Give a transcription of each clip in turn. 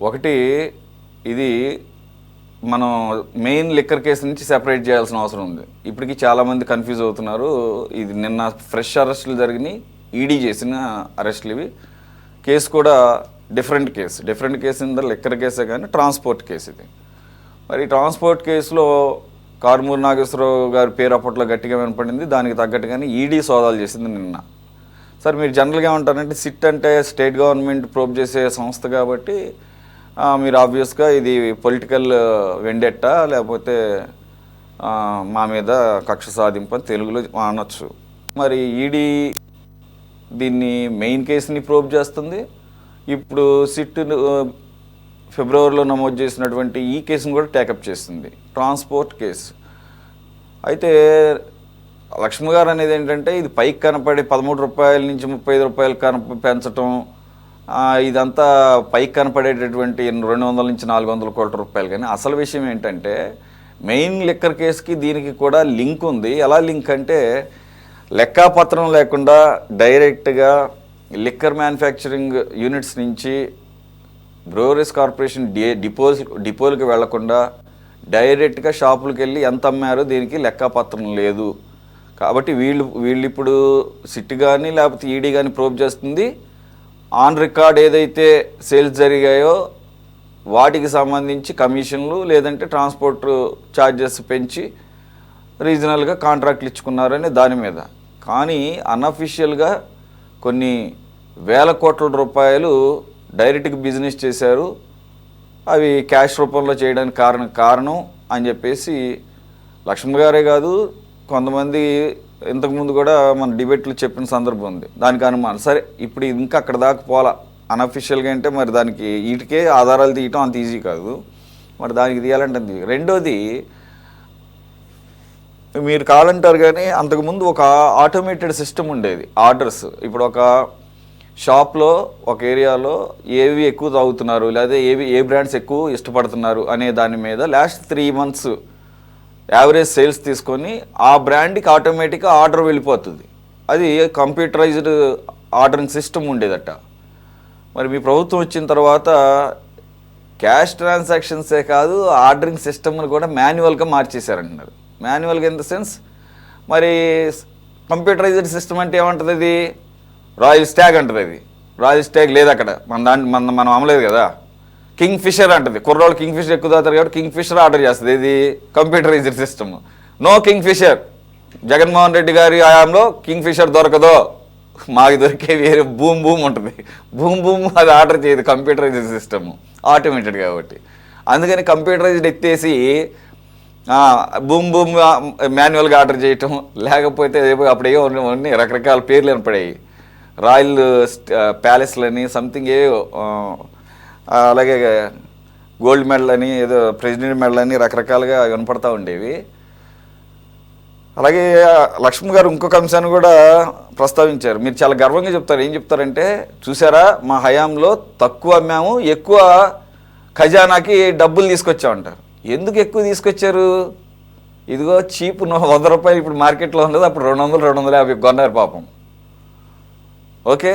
ఒకటి ఇది మనం మెయిన్ లిక్కర్ కేసు నుంచి సెపరేట్ చేయాల్సిన అవసరం ఉంది. ఇప్పటికీ చాలామంది కన్ఫ్యూజ్ అవుతున్నారు. ఇది నిన్న ఫ్రెష్ అరెస్టులు జరిగినాయి, ఈడీ చేసిన అరెస్టులు ఇవి. కేసు కూడా డిఫరెంట్ కేసు ఇంద లిక్కర్ కేసే కానీ ట్రాన్స్పోర్ట్ కేసు ఇది. మరి ట్రాన్స్పోర్ట్ కేసులో కారుమూరి నాగేశ్వరరావు గారి పేరు అప్పట్లో గట్టిగా వినపడింది. దానికి తగ్గట్టుగానే ఈడీ సోదాలు చేసింది నిన్న. సార్ మీరు జనరల్గా ఏమంటారంటే సిట్ అంటే స్టేట్ గవర్నమెంట్ ప్రోబ్ చేసే సంస్థ కాబట్టి మీరు ఆబ్వియస్గా ఇది పొలిటికల్ వెండెట్టా లేకపోతే మా మీద కక్ష సాధింపు అని తెలుగులో అనొచ్చు. మరి ఈడీ దీన్ని మెయిన్ కేసుని ప్రోబ్ చేస్తుంది. ఇప్పుడు సిట్ ఫిబ్రవరిలో నమోదు చేసినటువంటి ఈ కేసును కూడా టేకప్ చేస్తుంది, ట్రాన్స్పోర్ట్ కేసు. అయితే లక్ష్మి గారు అనేది ఏంటంటే ఇది పైకి కనపడి 13 రూపాయల నుంచి 35 రూపాయలు పెంచటం, ఇదంతా పైకి కనపడేటటువంటి 200 నుంచి 400 కోట్ల రూపాయలు. కానీ అసలు విషయం ఏంటంటే మెయిన్ లిక్కర్ కేసుకి దీనికి కూడా లింక్ ఉంది. ఎలా లింక్ అంటే లెక్కాపత్రం లేకుండా డైరెక్ట్గా లిక్కర్ మ్యానుఫ్యాక్చరింగ్ యూనిట్స్ నుంచి బ్రూవరీస్ కార్పొరేషన్ డిపోలకు వెళ్లకుండా డైరెక్ట్గా షాపులకు వెళ్ళి ఎంత అమ్మారో దీనికి లెక్కాపత్రం లేదు. కాబట్టి వీళ్ళు ఇప్పుడు సిట్ కానీ లేకపోతే ఈడీ కానీ ప్రోబ్ చేస్తుంది. ఆన్ రికార్డ్ ఏదైతే సేల్స్ జరిగాయో వాటికి సంబంధించి కమిషన్లు లేదంటే ట్రాన్స్పోర్ట్ ఛార్జెస్ పెంచి రీజనల్గా కాంట్రాక్ట్లు ఇచ్చుకున్నారని దాని మీద. కానీ అన్అఫీషియల్గా కొన్ని వేల కోట్ల రూపాయలు డైరెక్ట్గా బిజినెస్ చేశారు. అవి క్యాష్ రూపంలో చేయడానికి కారణం అని చెప్పేసి లక్ష్మి గారే కాదు కొంతమంది ఇంతకుముందు కూడా మన డిబేట్లు చెప్పిన సందర్భం ఉంది. దానికి అనుమానం. సరే ఇప్పుడు ఇంకా అక్కడ దాకా పోలా. అన్అఫీషియల్గా అంటే మరి దానికి వీటికే ఆధారాలు తీయటం అంత ఈజీ కాదు. మరి దానికి తీయాలంటే రెండోది మీరు కావాలంటారు కానీ అంతకుముందు ఒక ఆటోమేటెడ్ సిస్టమ్ ఉండేది. ఆర్డర్స్ ఇప్పుడు ఒక షాప్లో ఒక ఏరియాలో ఏవి ఎక్కువ తాగుతున్నారు లేదా ఏ బ్రాండ్స్ ఎక్కువ ఇష్టపడుతున్నారు అనే దాని మీద లాస్ట్ 3 months యావరేజ్ సేల్స్ తీసుకొని ఆ బ్రాండ్కి ఆటోమేటిక్గా ఆర్డర్ వెళ్ళిపోతుంది. అది కంప్యూటరైజ్డ్ ఆర్డరింగ్ సిస్టమ్ ఉండేదట. మరి మీ ప్రభుత్వం వచ్చిన తర్వాత క్యాష్ ట్రాన్సాక్షన్సే కాదు ఆర్డరింగ్ సిస్టమ్ని కూడా మాన్యువల్గా మార్చేశారంటున్నారు. మాన్యువల్గా ఇన్ ద సెన్స్ మరి కంప్యూటరైజ్డ్ సిస్టమ్ అంటే ఏమంటుంది? అది రాయల్ స్టాగ్ అంటుంది. అది రాయల్ స్టాగ్ లేదు అక్కడ, మనం అమ్మలేదు కదా. కింగ్ ఫిషర్ అంటుంది. కుర్రోళ్ళు కింగ్ ఫిషర్ ఎక్కువ తాగుతారు కాబట్టి కింగ్ ఫిషర్ ఆర్డర్ చేస్తుంది. ఇది computerised system. No kingfisher. Jaganmohan Reddy గారి హయాంలో కింగ్ ఫిషర్ దొరకదో, మాకు దొరికే వేరే బూమ్ ఉంటుంది. బూమ్ అది ఆర్డర్ చేయదు. కంప్యూటరైజ్డ్ సిస్టమ్ ఆటోమేటెడ్ కాబట్టి. అందుకని కంప్యూటరైజ్డ్ ఎత్తేసి బూమ్ మాన్యువల్గా ఆర్డర్ చేయటం, లేకపోతే అప్పుడేవో అన్ని రకరకాల పేర్లు వినపడాయి. రాయల్ ప్యాలెస్లని సంథింగ్ ఏవో, అలాగే గోల్డ్ మెడల్ అని ఏదో ప్రెసిడెంట్ మెడల్ అని రకరకాలుగా వినపడతా ఉండేవి. అలాగే లక్ష్మి గారు ఇంకొక అంశాన్ని కూడా ప్రస్తావించారు. మీరు చాలా గర్వంగా చెప్తారు. ఏం చెప్తారంటే చూసారా మా హయాంలో తక్కువ అమ్మాము, ఎక్కువ ఖజానాకి డబ్బులు తీసుకొచ్చామంటారు. ఎందుకు ఎక్కువ తీసుకొచ్చారు? ఇదిగో చీప్ 100 రూపాయలు ఇప్పుడు మార్కెట్లో ఉండదు, అప్పుడు 200-250 కొన్నారు పాపం. ఓకే,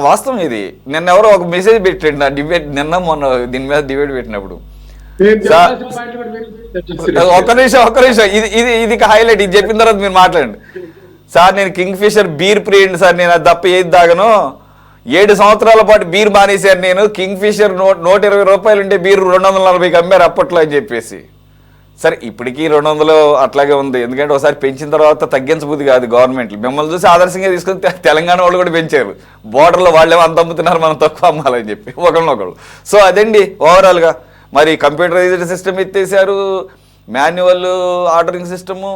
వాస్తవం ఇది. నిన్న ఎవరో ఒక మెసేజ్ పెట్టండి నా డిబేట్, నిన్న మొన్న దీని మీద డిబేట్ పెట్టినప్పుడు. ఒక్క నిమిషం ఇది హైలైట్. ఇది చెప్పిన తర్వాత మీరు మాట్లాడండి. సార్ నేను కింగ్ ఫిషర్ బీర్ ప్రియండి సార్, నేను అది తప్ప ఏది తాగను. 7 సంవత్సరాల పాటు బీర్ మానేశారు నేను. కింగ్ ఫిషర్ 120 రూపాయలు ఉంటే బీర్ 240కి అమ్మారు అప్పట్లో అని చెప్పేసి. సరే ఇప్పటికీ 200 అట్లాగే ఉంది. ఎందుకంటే ఒకసారి పెంచిన తర్వాత తగ్గించబుద్ధి కాదు గవర్నమెంట్లు. మిమ్మల్ని చూసి ఆదర్శంగా తీసుకుని తెలంగాణ వాళ్ళు కూడా పెంచారు. బోర్డర్లో వాళ్ళేమో అంత అమ్ముతున్నారు, మనం తక్కువ అమ్మాలని చెప్పి ఒకళ్ళనొకళ్ళు. సో అదండి ఓవరాల్గా. మరి కంప్యూటరైజ్డ్ సిస్టమ్ ఎత్తేసారు, manual ordering system,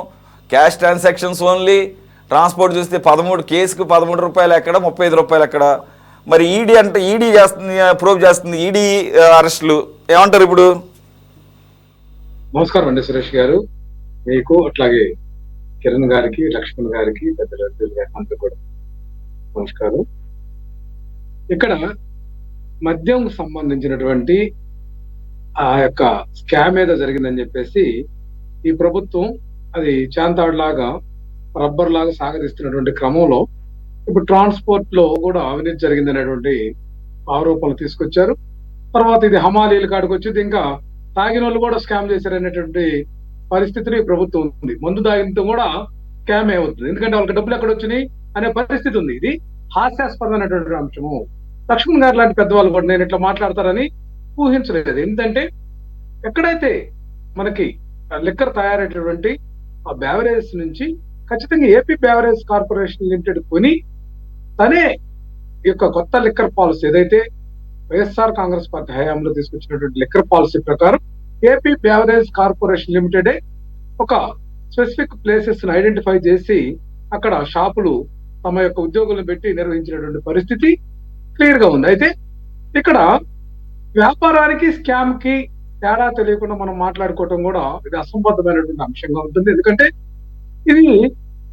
cash transactions only. Transport చూస్తే కేసుకు 13 రూపాయలు ఎక్కడ, 35 రూపాయలు ఎక్కడ. మరి ఈడీ చేస్తుంది, ప్రోబ్ చేస్తుంది. ఈడీ అరెస్టులు ఏమంటారు ఇప్పుడు? నమస్కారం అండి సురేష్ గారు, మీకు అట్లాగే కిరణ్ గారికి, లక్ష్మణ్ గారికి, పెద్దల అంతా కూడా నమస్కారం. ఇక్కడ మద్యం సంబంధించినటువంటి ఆ యొక్క స్కామ్ ఏదో జరిగిందని చెప్పేసి ఈ ప్రభుత్వం అది చాంతాడులాగా రబ్బర్ లాగా సాగదీస్తున్నటువంటి క్రమంలో ఇప్పుడు ట్రాన్స్పోర్ట్ లో కూడా అవినీతి జరిగిందనేటువంటి ఆరోపణలు తీసుకొచ్చారు. తర్వాత ఇది హమాలీల కాడికి వచ్చింది, ఇంకా తాగిన వాళ్ళు కూడా స్కామ్ చేశారనేటువంటి పరిస్థితిని ఈ ప్రభుత్వం ఉంది. మందు తాగినతో కూడా స్కామ్ అవుతుంది, ఎందుకంటే వాళ్ళకి డబ్బులు ఎక్కడ వచ్చినాయి అనే పరిస్థితి ఉంది. ఇది హాస్యాస్పదమైనటువంటి అంశము. లక్ష్మణ్ గారు లాంటి పెద్దవాళ్ళు కూడా నేను ఇట్లా మాట్లాడతారని ఊహించలేదు. ఎందుకంటే ఎక్కడైతే మనకి లిక్కర్ తయారైనటువంటి ఆ బ్యావరేజ్ నుంచి ఖచ్చితంగా ఏపీ బ్యావరేజ్ కార్పొరేషన్ లిమిటెడ్ కొని తనే ఈ యొక్క కొత్త లిక్కర్ పాలసీ ఏదైతే వైఎస్ఆర్ కాంగ్రెస్ పార్టీ హయాంలో తీసుకొచ్చినటువంటి లిక్కర్ పాలసీ ప్రకారం ఏపీ బ్యావరేజ్ కార్పొరేషన్ లిమిటెడ్ ఒక స్పెసిఫిక్ ప్లేసెస్ ని ఐడెంటిఫై చేసి అక్కడ షాపులు తమ యొక్క ఉద్యోగులను పెట్టి నిర్వహించినటువంటి పరిస్థితి క్లియర్ గా ఉంది. అయితే ఇక్కడ వ్యాపారానికి స్కామ్ కి తేడా తెలియకుండా మనం మాట్లాడుకోవటం కూడా ఇది అసంబద్ధమైనటువంటి అంశంగా ఉంటుంది. ఎందుకంటే ఇది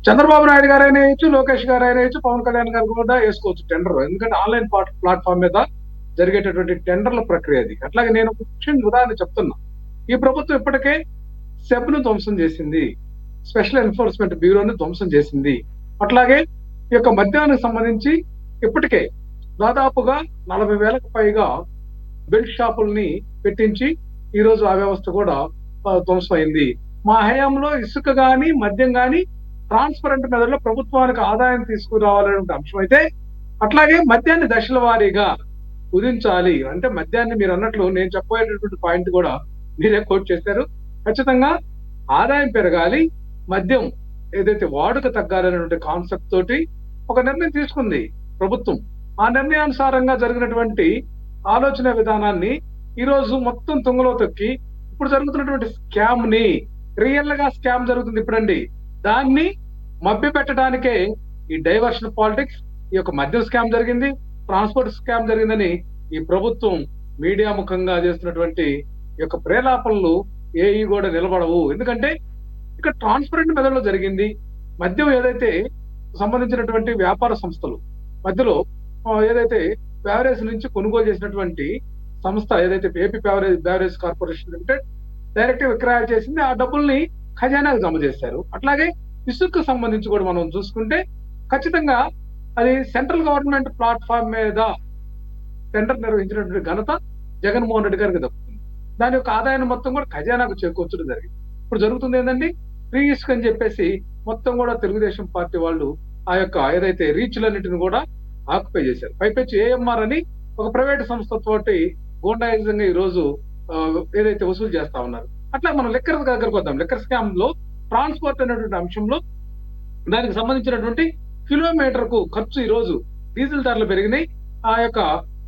చంద్రబాబు నాయుడు గారు అయినా వేయచ్చు, లోకేష్ గారు అయినా వేయచ్చు, పవన్ కళ్యాణ్ గారు కూడా వేసుకోవచ్చు టెండర్. ఎందుకంటే ఆన్లైన్ ప్లాట్ఫామ్ మీద జరిగేటటువంటి టెండర్ల ప్రక్రియ అది. అట్లాగే నేను ఒక ఉదాహరణ చెప్తున్నా. ఈ ప్రభుత్వం ఇప్పటికే సెబ్ ను ధ్వంసం చేసింది, స్పెషల్ ఎన్ఫోర్స్మెంట్ బ్యూరోని ధ్వంసం చేసింది. అట్లాగే ఈ యొక్క మద్యానికి సంబంధించి ఇప్పటికే దాదాపుగా 40,000కు పైగా బెల్ట్ షాపుల్ని పెట్టించి ఈ రోజు ఆ వ్యవస్థ కూడా ధ్వంసమైంది. మా హయాంలో ఇసుక గాని మద్యం గాని ట్రాన్స్పరెంట్ మెథడ్లో ప్రభుత్వానికి ఆదాయం తీసుకురావాలనే అంశం అయితే, అట్లాగే మద్యాన్ని దశల వారీగా కుదించాలి. అంటే మద్యాన్ని మీరు అన్నట్లు నేను చెప్పబోయేటటువంటి పాయింట్ కూడా మీరే కోట్ చేశారు. ఖచ్చితంగా ఆదాయం పెరగాలి, మద్యం ఏదైతే వాడుక తగ్గాలనేటువంటి కాన్సెప్ట్ తోటి ఒక నిర్ణయం తీసుకుంది ప్రభుత్వం. ఆ నిర్ణయానుసారంగా జరిగినటువంటి ఆలోచన విధానాన్ని ఈ రోజు మొత్తం తుంగలో తొక్కి ఇప్పుడు జరుగుతున్నటువంటి స్కామ్ ని, రియల్ గా స్కామ్ జరుగుతుంది ఇప్పుడండి, దాన్ని మభ్య పెట్టడానికే ఈ డైవర్షన్ పాలిటిక్స్, ఈ యొక్క మద్యం స్కామ్ జరిగింది, ట్రాన్స్పోర్ట్ స్కామ్ జరిగిందని ఈ ప్రభుత్వం మీడియా ముఖంగా చేస్తున్నటువంటి ఈ యొక్క ప్రేలాపనలు ఏవి కూడా నిలబడవు. ఎందుకంటే ఇక్కడ ట్రాన్స్పరెంట్ మెథడ్ లో జరిగింది. మద్యం ఏదైతే సంబంధించినటువంటి వ్యాపార సంస్థలు మధ్యలో ఏదైతే బ్యావరేజ్ నుంచి కొనుగోలు చేసినటువంటి సంస్థ ఏదైతే AP beverage corporation limited direct విక్రయాలు చేసింది, ఆ డబ్బుల్ని ఖజానాకు జమ చేశారు. అట్లాగే ఇసుకు సంబంధించి కూడా మనం చూసుకుంటే ఖచ్చితంగా అది సెంట్రల్ గవర్నమెంట్ ప్లాట్ఫామ్ మీద టెండర్ నిర్వహించినటువంటి ఘనత జగన్మోహన్ రెడ్డి గారికి దక్కుతుంది. దాని యొక్క ఆదాయాన్ని మొత్తం కూడా ఖజానాకు చేకూర్చడం జరిగింది. ఇప్పుడు జరుగుతుంది ఏంటండి, ఫ్రీ ఇసుక అని చెప్పేసి మొత్తం కూడా తెలుగుదేశం పార్టీ వాళ్ళు ఆ యొక్క ఏదైతే రీచ్లన్నిటిని కూడా ఆక్యుపై చేశారు. పైపెచ్చి ఏఎంఆర్ అని ఒక ప్రైవేట్ సంస్థ తోటి గోండాయిజంగా ఈ రోజు ఏదైతే వసూలు చేస్తా ఉన్నారు. అట్లా మనం లెక్కర్ దగ్గరకు వద్దాం. లెక్కర్ స్కామ్ లో ట్రాన్స్పోర్ట్ అనేటువంటి అంశంలో దానికి సంబంధించినటువంటి కిలోమీటర్ కు ఖర్చు ఈ రోజు డీజిల్ ధరలు పెరిగినాయి. ఆ యొక్క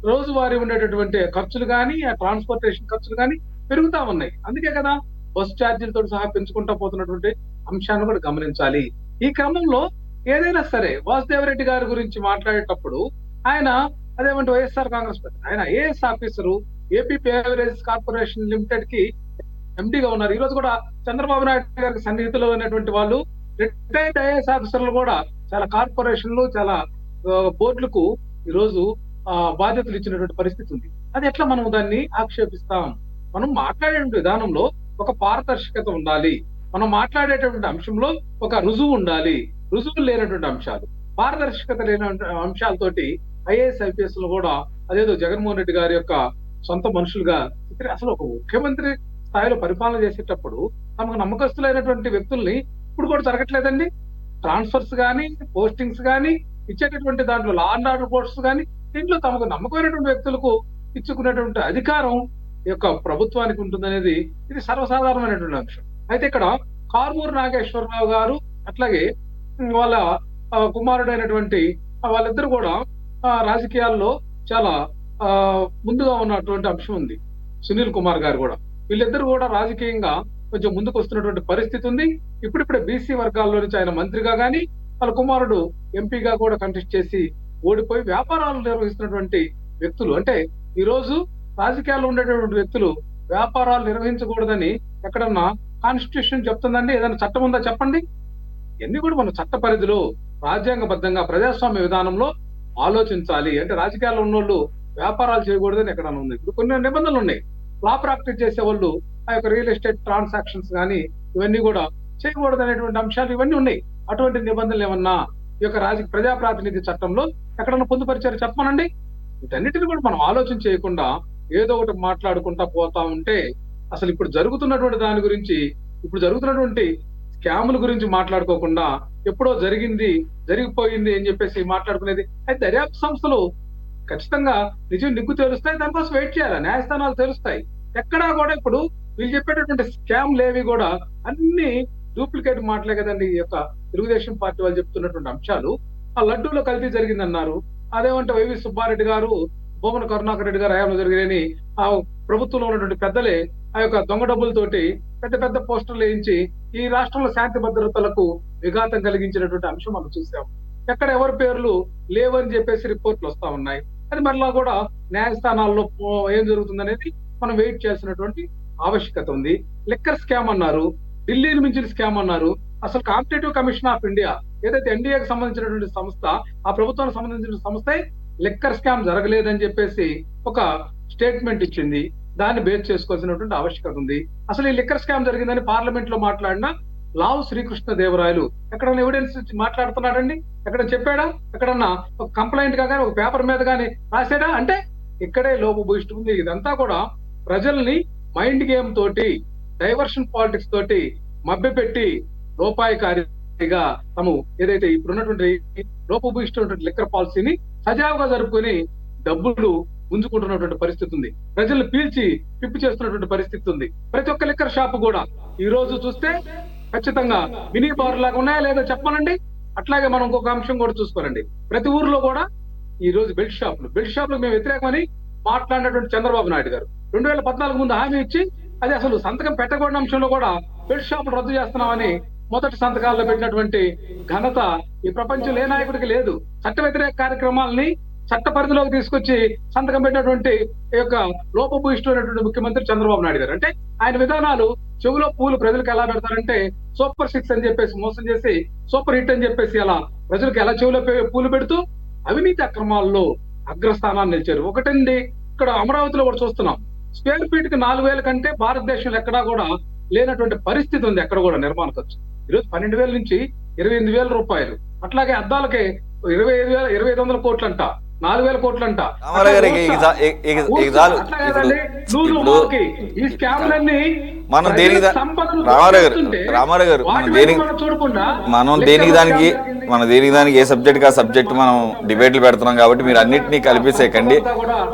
రోజువారీ ఉండేటటువంటి ఖర్చులు కానీ, ఆ ట్రాన్స్పోర్టేషన్ ఖర్చులు కానీ పెరుగుతా ఉన్నాయి. అందుకే కదా బస్సు ఛార్జీలతో సహా పెంచుకుంటా పోతున్నటువంటి అంశాన్ని కూడా గమనించాలి. ఈ క్రమంలో ఏదైనా సరే వాసుదేవరెడ్డి గారి గురించి మాట్లాడేటప్పుడు ఆయన అదేమంటే వైఎస్ఆర్ కాంగ్రెస్ పార్టీ ఆయన IAS officer, AP beverage corporation limited కి ఎండీగా ఉన్నారు. ఈ రోజు కూడా చంద్రబాబు నాయుడు గారికి సన్నిహితులు అనేటువంటి వాళ్ళు రిటైర్డ్ ఐఏఎస్ ఆఫీసర్లు కూడా చాలా కార్పొరేషన్లు, చాలా బోర్డులకు ఈ రోజు బాధ్యతలు ఇచ్చినటువంటి పరిస్థితి ఉంది. అది ఎట్లా మనం దాన్ని ఆక్షేపిస్తాం? మనం మాట్లాడే విధానంలో ఒక పారదర్శకత ఉండాలి. మనం మాట్లాడేటటువంటి అంశంలో ఒక రుజువు ఉండాలి. రుజువు లేనటువంటి అంశాలు, పారదర్శకత లేని అంశాలతోటి ఐఏఎస్ ఐపీఎస్ లో కూడా అదేదో జగన్మోహన్ రెడ్డి గారి యొక్క సొంత మనుషులుగా అసలు ఒక ముఖ్యమంత్రి స్థాయిలో పరిపాలన చేసేటప్పుడు తమకు నమ్మకస్తులైనటువంటి వ్యక్తుల్ని ఇప్పుడు కూడా జరగట్లేదండి. ట్రాన్స్ఫర్స్ కానీ, పోస్టింగ్స్ కానీ ఇచ్చేటటువంటి దాంట్లో లా అండ్ ఆర్డర్ పోస్ట్స్ కానీ దీంట్లో తమకు నమ్మకమైనటువంటి వ్యక్తులకు ఇచ్చుకునేటువంటి అధికారం ఈ యొక్క ప్రభుత్వానికి ఉంటుందనేది ఇది సర్వసాధారణమైనటువంటి అంశం. అయితే ఇక్కడ కారుమూరి నాగేశ్వరరావు గారు అట్లాగే వాళ్ళ కుమారుడైనటువంటి వాళ్ళిద్దరు కూడా రాజకీయాల్లో చాలా ముందుగా ఉన్నటువంటి అంశం ఉంది. సునీల్ కుమార్ గారు కూడా, వీళ్ళిద్దరు కూడా రాజకీయంగా కొంచెం ముందుకు వస్తున్నటువంటి పరిస్థితి ఉంది. ఇప్పుడిప్పుడే బీసీ వర్గాల్లో నుంచి ఆయన మంత్రిగా గాని, వాళ్ళ కుమారుడు ఎంపీగా కూడా కంటెస్ట్ చేసి ఓడిపోయి వ్యాపారాలు నిర్వహిస్తున్నటువంటి వ్యక్తులు. అంటే ఈ రోజు రాజకీయాల్లో ఉండేటటువంటి వ్యక్తులు వ్యాపారాలు నిర్వహించకూడదని ఎక్కడన్నా కాన్స్టిట్యూషన్ చెప్తుందండి? ఏదైనా చట్టం ఉందా చెప్పండి? ఇవన్నీ కూడా మన చట్ట పరిధిలో రాజ్యాంగబద్ధంగా ప్రజాస్వామ్య విధానంలో ఆలోచించాలి. అంటే రాజకీయాల్లో ఉన్నోళ్ళు వ్యాపారాలు చేయకూడదని ఎక్కడన్నా ఉంది. ఇప్పుడు కొన్ని నిబంధనలు ఉన్నాయి. లా ప్రాక్టీస్ చేసే వాళ్ళు ఆ యొక్క రియల్ ఎస్టేట్ ట్రాన్సాక్షన్స్ కానీ ఇవన్నీ కూడా చేయకూడదు అనేటువంటి అంశాలు ఇవన్నీ ఉన్నాయి. అటువంటి నిబంధనలు ఏమన్నా ఈ యొక్క ప్రజా ప్రాతినిధ్య చట్టంలో ఎక్కడన్నా పొందుపరిచారు చెప్పమనండి. వీటన్నిటిని కూడా మనం ఆలోచన చేయకుండా ఏదో ఒకటి మాట్లాడుకుంటా పోతా ఉంటే అసలు ఇప్పుడు జరుగుతున్నటువంటి దాని గురించి, ఇప్పుడు జరుగుతున్నటువంటి స్కాముల గురించి మాట్లాడుకోకుండా ఎప్పుడో జరిగింది, జరిగిపోయింది అని చెప్పేసి మాట్లాడుకునేది. అయితే దర్యాప్తు సంస్థలు ఖచ్చితంగా నిజం నిగ్గు తెలుస్తాయి, దానికోసం వెయిట్ చేయాలి, న్యాయస్థానాలు తెలుస్తాయి. ఎక్కడా కూడా ఇప్పుడు వీళ్ళు చెప్పేటటువంటి స్కామ్లు ఏవి కూడా అన్ని డూప్లికేట్ మాటలే కదండి. ఈ యొక్క తెలుగుదేశం పార్టీ వాళ్ళు చెప్తున్నటువంటి అంశాలు. ఆ లడ్డూలో కల్తీ జరిగిందన్నారు, అదేమంటే వైవి సుబ్బారెడ్డి గారు, భూమన కరుణాకర్ రెడ్డి గారు హయాంలో జరిగినని ఆ ప్రభుత్వంలో ఉన్నటువంటి పెద్దలే ఆ యొక్క దొంగ డబ్బులతోటి పెద్ద పెద్ద పోస్టర్లు వేయించి ఈ రాష్ట్రంలో శాంతి భద్రతలకు విఘాతం కలిగించినటువంటి అంశం మనం చూసాం. ఎక్కడ ఎవరి పేర్లు లేవని చెప్పేసి రిపోర్ట్లు వస్తా ఉన్నాయి. అది మరలా కూడా న్యాయస్థానాల్లో ఏం జరుగుతుందనేది మనం వెయిట్ చేయాల్సినటువంటి ఆవశ్యకత ఉంది. లిక్కర్ స్కామ్ అన్నారు, ఢిల్లీని మించిన స్కామ్ అన్నారు. అసలు కాంపిటేటివ్ కమిషన్ ఆఫ్ ఇండియా ఏదైతే ఎన్డీఏకి సంబంధించినటువంటి సంస్థ, ఆ ప్రభుత్వానికి సంబంధించిన సంస్థే లిక్కర్ స్కామ్ జరగలేదని చెప్పేసి ఒక స్టేట్మెంట్ ఇచ్చింది. దాన్ని బేస్ చేసుకోవాల్సినటువంటి ఆవశ్యకత ఉంది. అసలు ఈ లిక్కర్ స్కామ్ జరిగిందని పార్లమెంట్ లో మాట్లాడిన లావు శ్రీకృష్ణ దేవరాయలు ఎక్కడన్నా ఎవిడెన్స్ మాట్లాడుతున్నాడండి? ఎక్కడ చెప్పాడా? ఎక్కడన్నా ఒక కంప్లైంట్ గా కానీ ఒక పేపర్ మీద కానీ రాసాడా? అంటే ఇక్కడే లోపభూయిష్టి ఉంది. ఇదంతా కూడా ప్రజల్ని మైండ్ గేమ్ తోటి, డైవర్షన్ పాలిటిక్స్ తోటి మభ్యపెట్టి లోపాయకారిగా తాము ఏదైతే ఇప్పుడున్నటువంటి లోపభూయిష్టి లిక్కర్ పాలసీని సజావుగా జరుపుకొని డబ్బులు గుంజుకుంటున్నటువంటి పరిస్థితి ఉంది. ప్రజలు పీల్చి పిప్పి చేస్తున్నటువంటి పరిస్థితి ఉంది. ప్రతి ఒక్క లిక్కర్ షాప్ కూడా ఈ రోజు చూస్తే ఖచ్చితంగా మినీ బార్ లాగా ఉన్నాయా లేదో చెప్పానండి. అట్లాగే మనం ఇంకొక అంశం కూడా చూసుకోవాలండి. ప్రతి ఊర్లో కూడా ఈ రోజు బెల్ట్ షాపులు మేము వ్యతిరేకమని మాట్లాడినటువంటి చంద్రబాబు నాయుడు గారు 2014 ముందు హామీ ఇచ్చి అది అసలు సంతకం పెట్టకూడని అంశంలో కూడా బెల్ట్ షాపులు రద్దు చేస్తున్నామని మొదటి సంతకాల్లో పెట్టినటువంటి ఘనత ఈ ప్రపంచంలో ఏ నాయకుడికి లేదు. చట్ట వ్యతిరేక కార్యక్రమాలని చట్ట పరిధిలోకి తీసుకొచ్చి సంతకం పెట్టినటువంటి ఈ యొక్క లోపభూయిష్టమైనటువంటి ముఖ్యమంత్రి చంద్రబాబు నాయుడు గారు. అంటే ఆయన విధానాలు చెవులో పూలు ప్రజలకు ఎలా పెడతారంటే సూపర్ 6 అని చెప్పేసి మోసం చేసి సూపర్ హిట్ అని చెప్పేసి అలా ప్రజలకు ఎలా చెవులో పూలు పెడుతూ అవినీతి అక్రమాల్లో అగ్రస్థానాన్ని నిలిచారు. ఒకటండి, ఇక్కడ అమరావతిలో కూడా చూస్తున్నాం, స్క్వేర్ ఫీట్ కి 4,000 కంటే భారతదేశంలో ఎక్కడా కూడా లేనటువంటి పరిస్థితి ఉంది. ఎక్కడ కూడా నిర్మాణ ఖర్చు ఈరోజు 12,000 నుంచి 28,000 రూపాయలు. అట్లాగే అద్దాలకే 25,500 కోట్లంట, 4,000 కోట్లంట. ఈ స్కామ్లన్నీ మనం దేనికి రామారావు గారు మనం దేనికి దానికి ఏ సబ్జెక్ట్ ఆ సబ్జెక్ట్ మనం డిబేట్లు పెడుతున్నాం కాబట్టి మీరు అన్నిటినీ కలిపేసేకండి.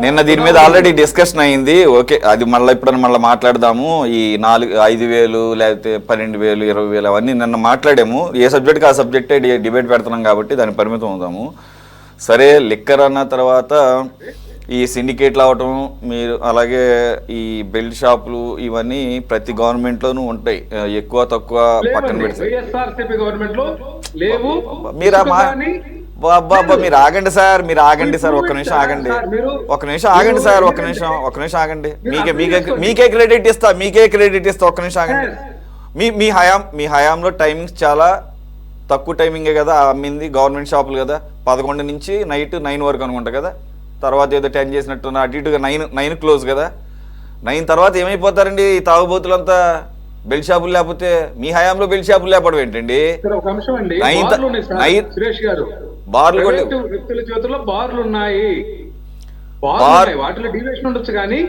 నిన్న దీని మీద ఆల్రెడీ డిస్కషన్ అయింది. ఓకే, అది మళ్ళీ ఇప్పుడు మళ్ళీ మాట్లాడదాము. ఈ 5,000 లేకపోతే 12,000 20,000 అవన్నీ నిన్న మాట్లాడాము. ఏ సబ్జెక్ట్కి ఆ సబ్జెక్టే డిబేట్ పెడుతున్నాం కాబట్టి దానికి పరిమితం అవుదాము. సరే, లిక్కర్ అన్న తర్వాత ఈ సిండికేట్లు అవటం, మీరు అలాగే ఈ బెల్ట్ షాపులు ఇవన్నీ ప్రతి గవర్నమెంట్లోనూ ఉంటాయి. ఎక్కువ తక్కువ పక్కన పెడితే మీరు ఆగండి సార్, ఒక్క నిమిషం ఆగండి. మీకే క్రెడిట్ ఇస్తా, ఒక్క నిమిషం ఆగండి. మీ హయాంలో టైమింగ్స్ చాలా తక్కువ టైమింగే కదా అమ్మింది, గవర్నమెంట్ షాపులు కదా. 11 నుంచి నైట్ 9 వరకు అనుకుంటా కదా. తర్వాత ఏదో 10 చేసినట్టు అటు ఇటుగా 9 క్లోజ్ కదా. 9 తర్వాత ఏమైపోతారండి ఈ తాగుబోతులంతా? బెల్ట్ షాపులు లేకపోతే మీ హయాంలో బెల్ట్ షాపులు లేపడం ఏంటండి? బార్లు బార్లు ఉన్నాయి, వాటిలో డివియేషన్ ఉండొచ్చు కానీ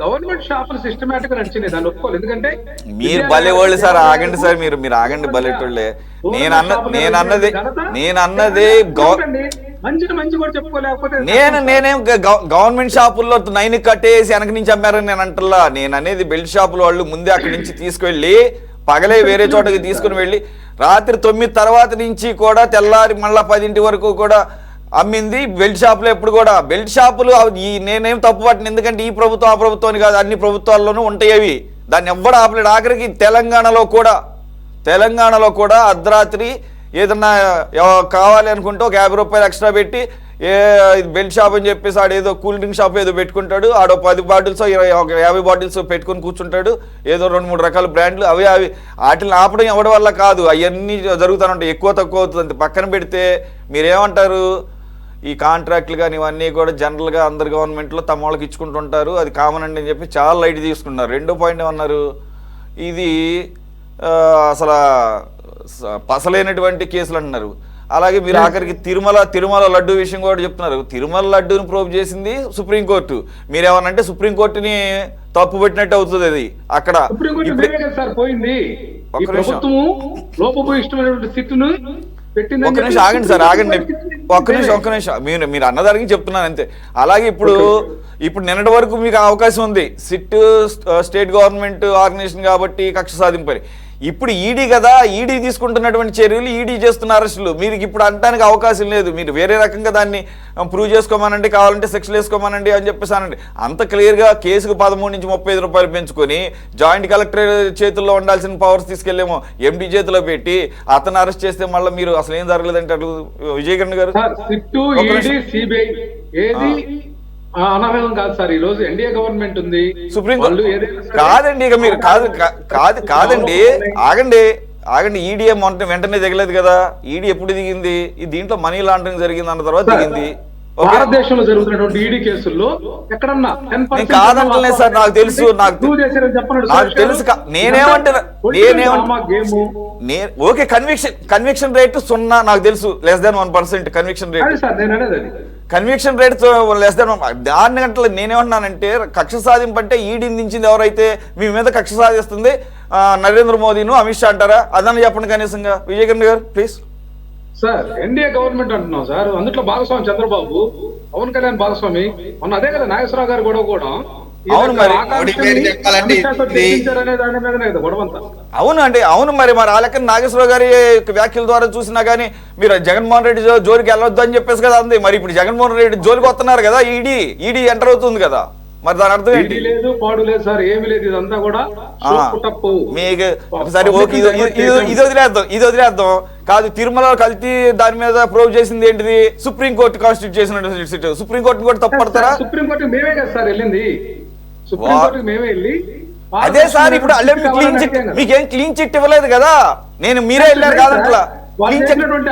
గవర్నమెంట్ షాపులు సిస్టమేటిక్ గా నడిచినాయి, దాన్ని ఒప్పుకోవాలి. ఎందుకంటే మీరు బలేవాళ్ళు సార్, ఆగండి సార్, మీరు ఆగండి, బలేటోళ్ళే. నేనన్నది నేనేం గవర్నమెంట్ షాపుల్లో 9 కట్టేసి వెనక నుంచి అమ్మారని నేను అంటల్లా. నేను అనేది బెల్ట్ షాపుల వాళ్ళు ముందే అక్కడి నుంచి తీసుకువెళ్ళి పగలే వేరే చోటకి తీసుకుని వెళ్ళి రాత్రి 9 తర్వాత నుంచి కూడా తెల్లారి మళ్ళా 10 వరకు కూడా అమ్మింది బెల్ట్ షాపులు. ఎప్పుడు కూడా బెల్ట్ షాపులు నేనేం తప్పు పట్టిన, ఎందుకంటే ఈ ప్రభుత్వం ఆ ప్రభుత్వం అని కాదు, అన్ని ప్రభుత్వాల్లోనూ ఉంటాయి అవి. దాన్ని ఎవ్వడు ఆపలేడు. ఆఖరికి తెలంగాణలో కూడా అర్ధరాత్రి ఏదన్నా కావాలి అనుకుంటే ఒక 50 రూపాయలు ఎక్స్ట్రా పెట్టి బెల్ట్ షాప్ అని చెప్పేసి ఆడేదో కూల్ డ్రింక్ షాప్ ఏదో పెట్టుకుంటాడు. ఆడో 10 బాటిల్స్ 50 బాటిల్స్ పెట్టుకొని కూర్చుంటాడు. ఏదో 2-3 రకాల బ్రాండ్లు అవి వాటిని ఆపడం ఎవరి వల్ల కాదు, అవన్నీ జరుగుతూ ఉంటాయి. ఎక్కువ తక్కువ అవుతుంది. పక్కన పెడితే మీరేమంటారు? ఈ కాంట్రాక్ట్లు కానీ ఇవన్నీ కూడా జనరల్గా అందరు గవర్నమెంట్లో తమ వాళ్ళకి ఇచ్చుకుంటుంటారు, అది కామన్ అండి అని చెప్పి చాలా లైట్ తీసుకున్నారు. రెండో పాయింట్ ఏమన్నారు? ఇది అసలు పసలైనటువంటి కేసులు అంటున్నారు. అలాగే మీరు ఆఖరికి తిరుమల లడ్డు విషయం కూడా చెప్తున్నారు. తిరుమల లడ్డూని ప్రోబ్ చేసింది సుప్రీంకోర్టు. మీరేమనంటే సుప్రీంకోర్టుని తప్పు పెట్టినట్టు అవుతుంది అది. అక్కడ సార్ పోయింది ప్రభుత్వము లోపభూయిష్టమైనటువంటి సిట్టును పెట్టింది. ఒక్క నిమిషం ఆగండి సార్, ఆగండి ఒక్క నిమిషం మీరు అన్నదానికి చెప్తున్నాను అంతే. అలాగే ఇప్పుడు నిన్నటి వరకు మీకు అవకాశం ఉంది, సిట్ స్టేట్ గవర్నమెంట్ ఆర్గనైజేషన్ కాబట్టి కక్ష సాధింపని. ఇప్పుడు ఈడీ కదా, ఈడీ తీసుకుంటున్నటువంటి చర్యలు, ఈడీ చేస్తున్న అరెస్టులు మీరు ఇప్పుడు అనడానికి అవకాశం లేదు. మీరు వేరే రకంగా దాన్ని ప్రూవ్ చేసుకోమనండి, కావాలంటే సెక్షన్లు వేసుకోమనండి అని చెప్పేసి అనండి. అంత క్లియర్గా కేసుకు 13 నుంచి 35 రూపాయలు పెంచుకొని జాయింట్ కలెక్టర్ చేతుల్లో ఉండాల్సిన పవర్స్ తీసుకెళ్లేమో ఎండీ చేతిలో పెట్టి అతను అరెస్ట్ చేస్తే మళ్ళీ మీరు అసలు ఏం జరగలేదంటే అటు విజయకిరణ్ గారు అనర్హం కాదు సార్. ఈ రోజు ఎన్డీఏ గవర్నమెంట్ ఉంది, సుప్రీం కాదండి. ఇక మీరు కాదండి ఆగండి ఈడీ వెంటనే దిగలేదు కదా. ఈడీ ఎప్పుడు దిగింది? దీంట్లో మనీ లాండరింగ్ జరిగింది అన్న తర్వాత దిగింది. భారతదేశంలో జరుగుతున్నటువంటి ఈడీ కేసుల్లో ఎక్కడన్నా కాదంటలే సార్, నాకు తెలుసు ఓకే. కన్విక్షన్ రేట్ 0 నాకు తెలుసు, less than 1% conviction rate. Conviction rate less than. దాన్ని గంటలు నేనేమన్నానంటే కక్ష సాధింపు అంటే ఈడీ దించింది ఎవరైతే మీ మీద కక్ష సాధిస్తుంది నరేంద్ర మోదీను అమిత్ షా అంటారా? అదని చెప్పండి కనీసంగా. విజయకిరణ్ గారు ప్లీజ్. సార్ ఎన్డీఏ గవర్నమెంట్ అంటున్నాం సార్, అందులో భాగస్వామి చంద్రబాబు, పవన్ కళ్యాణ్ భాగస్వామి. మొన్న అదే కదా నాగేశ్వరరావు గారు కూడా అవును మరి అవును మరి ఆ లెక్కన నాగేశ్వరరావు గారి వ్యాఖ్యల ద్వారా చూసినా గానీ మీరు జగన్మోహన్ రెడ్డి జోలికి వెళ్ళొద్దు అని చెప్పేసి కదా అంది. మరి ఇప్పుడు జగన్మోహన్ రెడ్డి జోలికి వస్తున్నారు కదా, ఈడీ ఎంటర్ అవుతుంది కదా, మరి దాని అర్థం ఏంటి? లేదు పాడు లేదు సార్, ఏమి లేదు, ఇదంతా కూడా మీకు సరే ఓకే. ఇది వదిలేద్దాం కాదు. తిరుమల కల్తీ దాని మీద ప్రూవ్ చేసింది ఏంటిది? సుప్రీంకోర్టు కాన్స్టిట్యూట్ చేసిన సుప్రీంకోర్టుని కూడా తప్పడతారా? సుప్రీంకోర్టు మేమే కదా సార్ వెళ్ళింది, సుప్రీంకోర్టుకి మేమే వెళ్ళి అదే సార్. ఇప్పుడు మీకేం క్లీన్ చిట్ ఇవ్వలేదు కదా, మీరే వెళ్ళారు కాదంట్లా.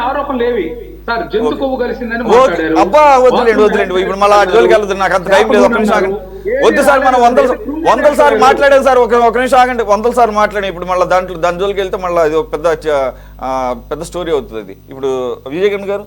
ఆరోపణలు ఏవి సార్? జంతు కొవ్వు కలిసిందని అబ్బా వద్దులేండి ఇప్పుడు మళ్ళీ జోలికి వెళ్తుంది. నాకు అంత టైం లేదు. ఒక నిమిషం ఆగండి. వద్దు సార్, మనం వందల సార్లు మాట్లాడాం సార్. ఒక నిమిషం ఆగండి. 100 సార్లు మాట్లాడి ఇప్పుడు మళ్ళీ దాని జోలికి వెళ్తే మళ్ళీ అది పెద్ద స్టోరీ అవుతుంది అది. ఇప్పుడు విజయకిరణ్ గారు